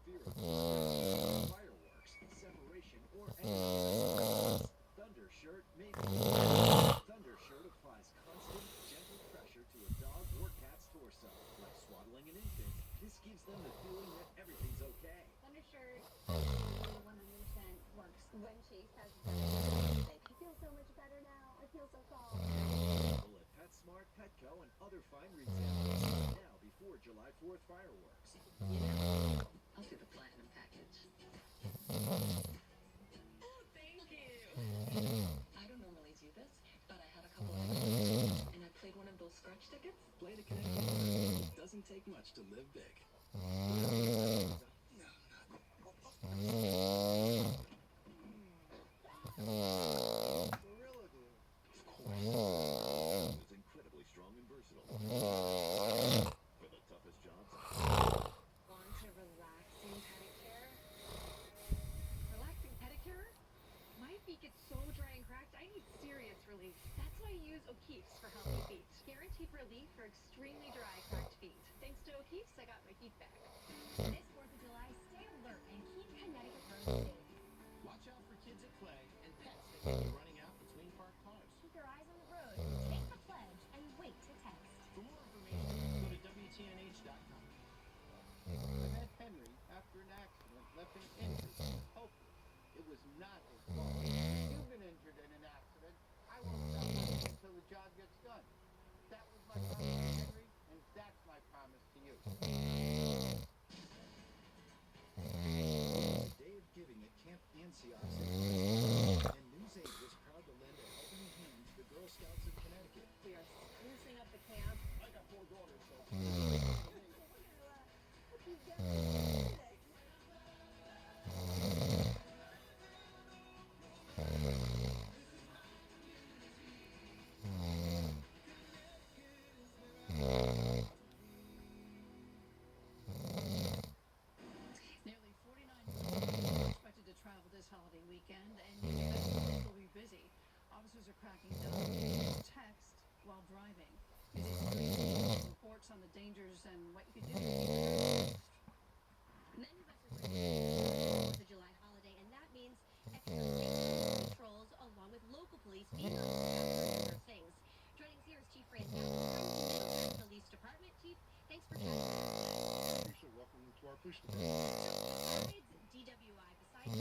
fear of fireworks, separation, or any Thunder Shirt may be. Thunder Shirt applies constant, gentle pressure to a dog or cat's torso, like swaddling an infant. This gives them the feeling that everything's okay. Undershirt 100% works when Chase has it. I feel so much better now. I feel so calm. Available at PetSmart, Petco, and other fine retailers now before July 4th fireworks. You know, I'll do the platinum package. Oh, thank you. I don't normally do this, but I had a couple of ideas, and I played one of those scratch tickets. Play to connect. It doesn't take much to live big. Gorilla Glue. Of course. It's incredibly strong and versatile. For the toughest jobs. Want a relaxing pedicure? Relaxing pedicure? My feet get so dry and cracked, I need serious relief. That's why I use O'Keeffe's for healthy feet. Guaranteed relief for extremely dry, cracked feet. Thanks to O'Keeffe's, I got my feet back. This 4th of July, stay alert and keep Connecticut roads safe. Watch out for kids at play and pets that may be running out between parked cars. Keep your eyes on the road, take the pledge, and wait to text. For more information, go to WTNH.com. I met Henry after an accident left him injured. Hopeless. It was not his fault. You've been injured in an accident. I won't stop working until the job gets done. That was my promise to Henry, and that's my promise to you. Day of Giving at Camp Antioch. And NewsAid was proud to lend a helping hand to the Girl Scouts of Connecticut. We are sprucing up the camp. I got 4 daughters, so. Nearly 49 million people are expected to travel this holiday weekend, and investigators will be busy. Officers are cracking down on use text while driving. Reports on the dangers and what you can do. Many of us are ready for the 4th of July holiday, and that means extra state patrols along with local police being on the lookout for other things. Joining us here is Chief Randy from the Police Department. Chief, thanks for joining us. Welcome to our police department. Besides DWI, besides